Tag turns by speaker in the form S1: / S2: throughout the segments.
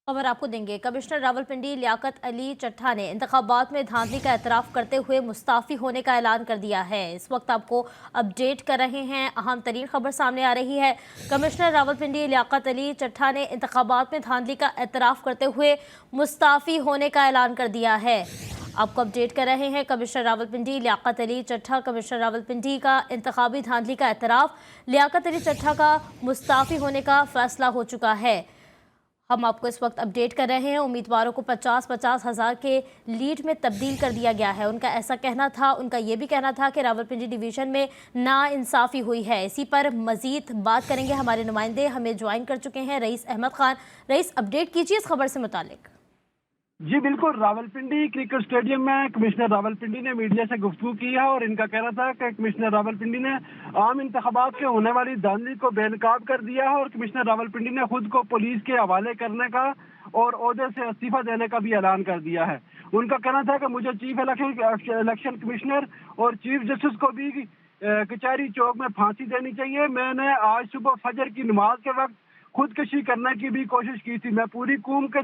S1: खबर आपको देंगे। कमिश्नर रावलपिंडी लियाकत अली चट्ठा ने इंतखाबात में धांधली का एतराफ़ करते हुए मुस्ताफ़ी होने का ऐलान कर दिया है। इस वक्त आपको अपडेट कर रहे हैं, अहम तरीन खबर सामने आ रही है। कमिश्नर रावलपिंडी लियाकत अली चट्ठा ने इंतखाबात में धांधली का एतराफ़ करते हुए मुस्ताफ़ी होने का ऐलान कर दिया है। आपको अपडेट कर रहे हैं, कमिश्नर रावलपिंडी लियाकत अली चट्ठा। कमिश्नर रावलपिंडी का इंतखाबी धांधली का एतराफ़, लियाकत अली चट्ठा का मुस्ताफ़ी होने का फैसला हो चुका है। हम आपको इस वक्त अपडेट कर रहे हैं। उम्मीदवारों को 50-50 हज़ार के लीड में तब्दील कर दिया गया है। उनका ऐसा कहना था, उनका ये भी कहना था कि रावलपिंडी डिवीज़न में नाइंसाफ़ी हुई है। इसी पर मज़ीद बात करेंगे, हमारे नुमाइंदे हमें ज्वाइन कर चुके हैं, rice Ahmad Khan. Rice, update कीजिए इस खबर से मुतालिक।
S2: जी बिल्कुल, रावलपिंडी क्रिकेट स्टेडियम में कमिश्नर रावलपिंडी ने मीडिया से गुफ्तगू की है और इनका कहना था कि कमिश्नर रावलपिंडी ने आम इंतखाबात के होने वाली धांधली को बेनकाब कर दिया है और कमिश्नर रावलपिंडी ने खुद को पुलिस के हवाले करने का और ओहदे से इस्तीफा देने का भी ऐलान कर दिया है। उनका कहना था कि मुझे चीफ इलेक्शन कमिश्नर और चीफ जस्टिस को भी कचहरी चौक में फांसी देनी चाहिए। मैंने आज सुबह फजर की नमाज के वक्त खुदकशी करने की भी कोशिश की थी। मैंने पूरी कौम के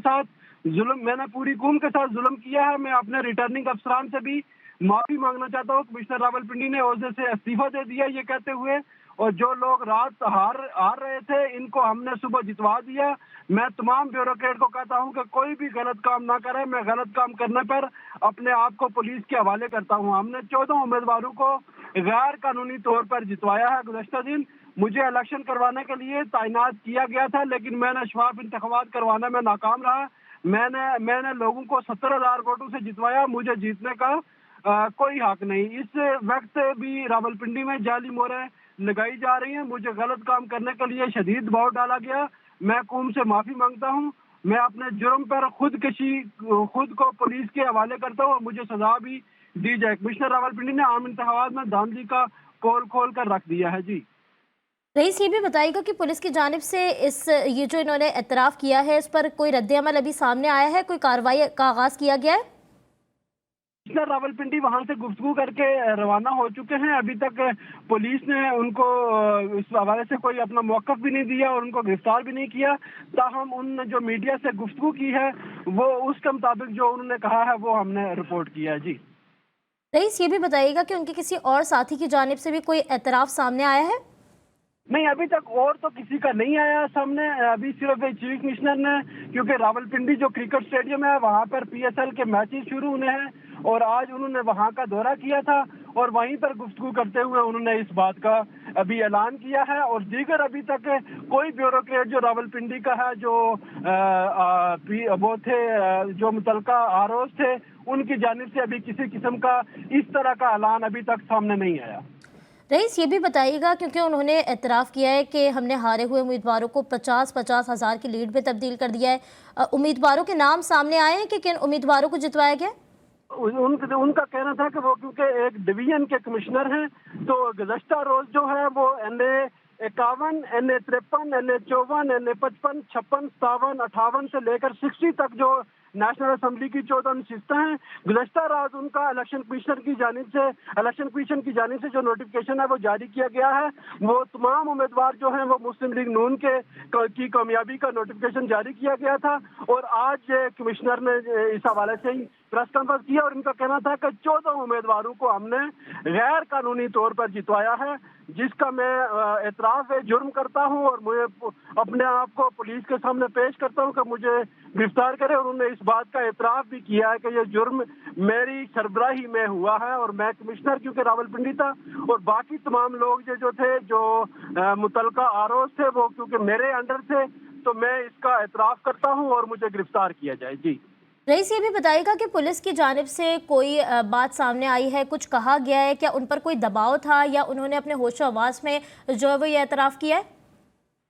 S2: साथ जुल्म किया है। मैं अपने रिटर्निंग अफसरान से भी माफी मांगना चाहता हूँ। कमिश्नर रावलपिंडी ने ओहदे से इस्तीफा दे दिया, ये कहते हुए, और जो लोग रात हार रहे थे इनको हमने सुबह जितवा दिया। मैं तमाम ब्यूरोक्रेट को कहता हूँ कि कोई भी गलत काम ना करे। मैं गलत काम करने पर अपने आप को पुलिस के हवाले करता हूँ। हमने 14 उम्मीदवारों को गैर कानूनी तौर पर जितवाया है। गुज़श्ता दिन मुझे इलेक्शन करवाने के लिए तैनात किया गया था, लेकिन मैंने शफाफ इंतखाबात करवाने में नाकाम रहा। मैंने लोगों को 70,000 वोटों से जितवाया। मुझे जीतने का कोई हक नहीं। इस वक्त भी रावलपिंडी में जाली मोहरें लगाई जा रही हैं। मुझे गलत काम करने के लिए शदीद दबाव डाला गया। मैं कौम से माफी मांगता हूं। मैं अपने जुर्म पर खुद को पुलिस के हवाले करता हूं और मुझे सजा भी दी जाए। कमिश्नर रावलपिंडी ने आम इंतखाबात में धांधली का पोल खोल कर रख दिया है। जी
S1: रईस, ये भी बताइएगा कि पुलिस की जानिब से ये जो इन्होंने एतराफ़ किया है, इस पर कोई रद्द-ए-अमल अभी सामने आया है? कोई कार्रवाई का आगाज़ किया गया है?
S2: कमिश्नर रावलपिंडी वहां से गुफ्तगू करके रवाना हो चुके हैं। अभी तक पुलिस ने उनको इस हवाले से कोई अपना मौक़िफ़ भी नहीं दिया और उनको गिरफ्तार भी नहीं किया। ताहम उन जो मीडिया से गुफ्तगू की है वो उसके मुताबिक जो उन्होंने कहा है वो हमने रिपोर्ट किया है। जी
S1: रईस, ये भी बताइएगा कि उनके किसी और साथी की जानिब से भी कोई एतराफ़ सामने आया है?
S2: नहीं, अभी तक और तो किसी का नहीं आया सामने। अभी सिर्फ चीफ कमिश्नर ने, क्योंकि रावलपिंडी जो क्रिकेट स्टेडियम है वहां पर पीएसएल के मैचेस शुरू होने हैं और आज उन्होंने वहां का दौरा किया था और वहीं पर गुफ्तगू करते हुए उन्होंने इस बात का अभी ऐलान किया है। और दीगर अभी तक कोई ब्यूरोक्रेट जो रावलपिंडी का है, जो वो थे, जो मुतलका आरोज थे, उनकी जानिब से अभी किसी किस्म का इस तरह का ऐलान अभी तक सामने नहीं आया।
S1: रईस, ये भी बताइएगा, क्योंकि उन्होंने एतराफ़ किया है कि हमने हारे हुए उम्मीदवारों को 50-50 हज़ार की लीड में तब्दील कर दिया है। उम्मीदवारों के नाम सामने आए हैं कि किन उम्मीदवारों को जितवाया गया?
S2: उनका कहना था कि वो क्योंकि एक डिवीजन के कमिश्नर हैं, तो गुज़श्ता रोज जो है वो NA 51, NA 53, NA 54, NA 55, 56, 57, 58 से लेकर 60 तक जो नेशनल असेंबली की 14 नशिस्तें हैं, गुज़श्ता रात उनका इलेक्शन कमीशन की जानिब से जो नोटिफिकेशन है वो जारी किया गया है। वो तमाम उम्मीदवार जो हैं वो मुस्लिम लीग नून की कामयाबी का नोटिफिकेशन जारी किया गया था और आज कमिश्नर ने इस हवाले से ही प्रेस कॉन्फ्रेंस किया और इनका कहना था कि 14 उम्मीदवारों को हमने गैर कानूनी तौर पर जितवाया है, जिसका मैं एतराफ़ जुर्म करता हूं और मुझे अपने आप को पुलिस के सामने पेश करता हूं कि मुझे गिरफ्तार करे। और उन्होंने इस बात का एतराफ़ भी किया है कि ये जुर्म मेरी सरबराही में हुआ है और मैं कमिश्नर क्योंकि रावलपिंडी था और बाकी तमाम लोग जो थे, जो मुतलका आरोज थे, वो क्योंकि मेरे अंडर थे, तो मैं इसका एतराफ़ करता हूँ और मुझे गिरफ्तार किया जाए। जी
S1: रईस, ये भी बताइएगा कि पुलिस की जानिब से कोई बात सामने आई है, कुछ कहा गया है, क्या उन पर कोई दबाव था या उन्होंने अपने होशो हवास में जो है वो ये एतराफ़ किया है?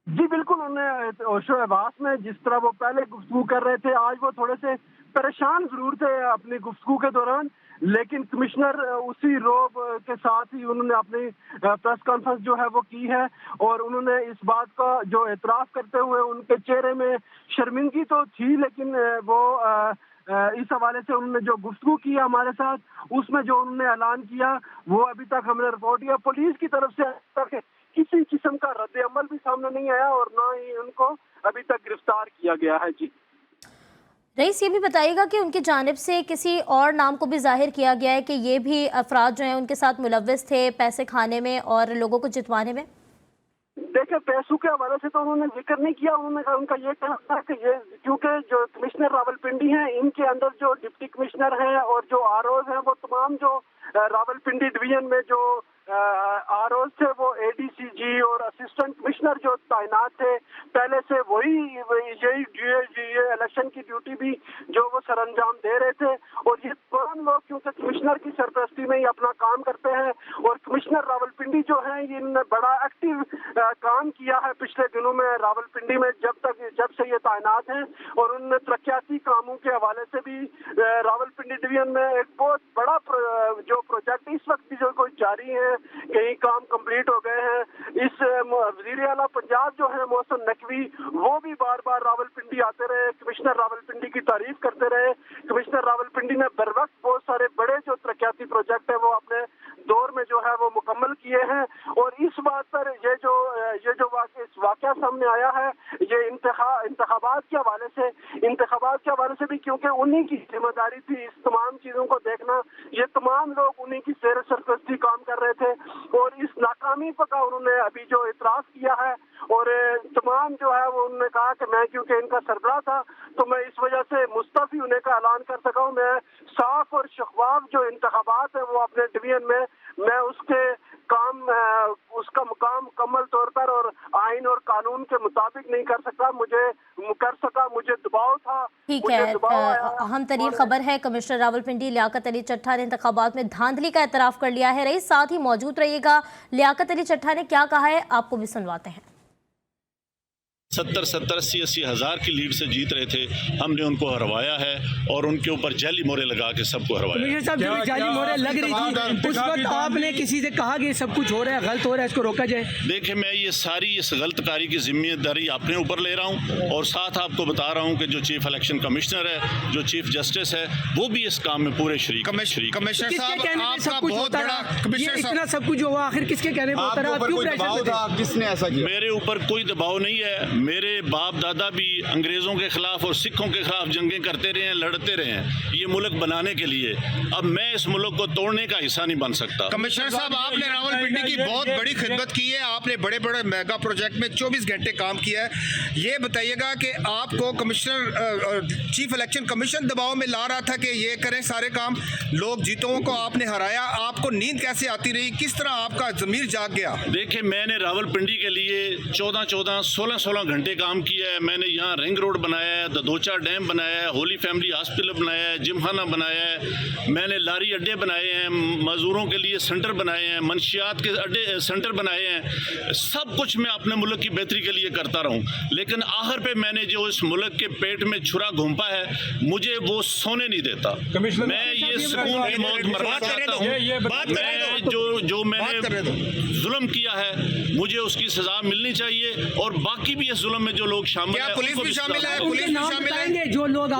S2: जी बिल्कुल, उन्होंने होशो हवास में जिस तरह वो पहले गुफ्तगू कर रहे थे, आज वो थोड़े से परेशान जरूर थे अपनी गुफ्तगू के दौरान, लेकिन कमिश्नर उसी रोब के साथ ही उन्होंने अपनी प्रेस कॉन्फ्रेंस जो है वो की है और उन्होंने इस बात का जो एतराफ़ करते हुए उनके चेहरे में शर्मिंदगी तो थी, लेकिन वो इस हवाले से उन्होंने जो गुफ्तगू की हमारे साथ, उसमें जो उन्होंने ऐलान किया वो अभी तक हमने रिपोर्ट किया। पुलिस की तरफ से तक किसी किस्म का रद्द अमल भी सामने नहीं आया और ना ही उनको अभी तक गिरफ्तार किया गया है। जी
S1: रईस, ये भी बताइएगा कि उनकी जानिब से किसी और नाम को भी जाहिर किया गया है कि ये भी अफराद जो हैं उनके साथ मुलव्वस थे पैसे खाने में और लोगों को जितवाने में?
S2: देखिए, पैसों के हवाले से तो उन्होंने जिक्र नहीं किया। उन्होंने कहा, उनका ये कहना था कि ये क्योंकि जो कमिश्नर रावलपिंडी हैं, इनके अंदर जो डिप्टी कमिश्नर हैं और जो आरओज हैं, वो तमाम जो रावलपिंडी डिवीजन में जो आरओज थे वो एडीसीजी और असिस्टेंट कमिश्नर जो तैनात थे पहले से वही ये इलेक्शन की ड्यूटी भी जो वो सरअंजाम दे रहे थे। और ये तमाम लोग क्योंकि कमिश्नर की सरपरस्ती में ही अपना काम करते हैं और कमिश्नर रावलपिंडी जो है इन्होंने बड़ा एक्टिव काम किया है पिछले दिनों में रावलपिंडी में जब से ये तैनात हैं। और उन्होंने तरक्याती कामों के हवाले से भी रावलपिंडी डिवीजन में एक बहुत बड़ा जो प्रोजेक्ट इस वक्त भी जो कोई जारी है, कई काम कंप्लीट हो गए हैं। इस वज़ीर आला पंजाब जो है मोहसिन नकवी, वो भी बार बार रावलपिंडी आते रहे, कमिश्नर रावलपिंडी की तारीफ करते रहे। कमिश्नर रावलपिंडी ने बर वक्त बहुत सारे बड़े जो तरक्याती प्रोजेक्ट है वो अपने दौर में जो है वो मुकम्मल किए हैं। और इस बात पर ये जो वाक़या सामने आया है, ये इंतखाबात के हवाले से भी क्योंकि उन्हीं की जिम्मेदारी थी इस तमाम चीज़ों को देखना। ये तमाम लोग उन्हीं की जेर सरपरस्ती काम कर रहे थे और इस नाकामी पर का उन्होंने अभी जो इतराज़ किया है और तमाम जो है वो उन्होंने कहा कि मैं क्योंकि इनका सरबराह था तो मैं इस वजह से मुस्तफ़ी होने का ऐलान कर सका हूँ। मैं साफ और शफाफ जो इंतखाबात है वो अपने डिवीजन में मैं उसका मुकाम मुकम्मल तौर पर और आइन और कानून के मुताबिक नहीं कर सका। मुझे दबाव था।
S1: ठीक है, अहम तरीन खबर है कमिश्नर रावलपिंडी लियाकत अली चट्ठा ने इंतखाबात में धांधली का एतराफ़ कर लिया है। रईस, साथ ही मौजूद रहिएगा, लियाकत अली चट्ठा ने क्या कहा है आपको भी सुनवाते हैं।
S3: 70-80 हज़ार की लीड से जीत रहे थे, हमने उनको हरवाया है और उनके ऊपर जाली मोहरें लगा के सबको हरवाया।
S4: कमिश्नर साहब, जब जाली मोहरें लग रही थी उस वक्त आपने किसी से कहा कि सब कुछ हो रहा है, गलत हो रहा है, इसको रोका जाए?
S3: देखिए, मैं ये सारी इस गलतकारी की जिम्मेदारी अपने ऊपर ले रहा हूँ और साथ आपको बता रहा हूँ कि जो चीफ इलेक्शन कमिश्नर है, जो चीफ जस्टिस है, वो भी इस काम में पूरे शरीक।
S5: कमिश्नर साहब, आपका बहुत बड़ा
S4: इतना सब कुछ हुआ, आखिर किसके कहने पर होता रहा? क्यों प्रेशर था?
S5: किसने ऐसा किया?
S3: मेरे ऊपर कोई दबाव नहीं है। मेरे बाप दादा भी अंग्रेजों के खिलाफ और सिखों के खिलाफ जंगें करते रहे हैं, लड़ते रहे हैं ये मुल्क बनाने के लिए। अब मैं इस मुल्क को तोड़ने का हिस्सा नहीं बन सकता।
S5: कमिश्नर साहब, आपने रावलपिंडी की बहुत बड़ी खिदमत की है, आपने बड़े बड़े मेगा प्रोजेक्ट में 24 घंटे काम किया है। ये बताइएगा कि आपको कमिश्नर चीफ इलेक्शन कमीशन दबाव में ला रहा था कि ये करें सारे काम, लोग जीतों को आपने हराया, आपको नींद कैसे आती रही, किस तरह आपका ज़मीर जाग गया?
S3: देखिए, मैंने रावलपिंडी के लिए 14-14, 16-16 घंटे काम किया है। मैंने यहाँ रिंग रोड बनाया है, ददोचा डैम बनाया है, होली फैमिली हॉस्पिटल बनाया है, जिमखाना बनाया है, मैंने लारी अड्डे बनाए हैं, मजदूरों के लिए सेंटर बनाए हैं, मंशियात के अड्डे सेंटर बनाए हैं। सब कुछ मैं अपने मुल्क की बेहतरी के लिए करता रहूं, लेकिन आखिर पे मैंने जो इस मुल्क के पेट में छुरा घोंपा है, मुझे वो सोने नहीं देता। मैं ये सुकून की मौत मरना चाहता हूँ। मैं जो मैंने जुल्म किया है मुझे उसकी सजा मिलनी चाहिए और बाकी भी इस जुल्म में जो लोग शामिल हैं,
S5: पुलिस भी शामिल है? पुलिस भी शामिल है?
S4: जो लोग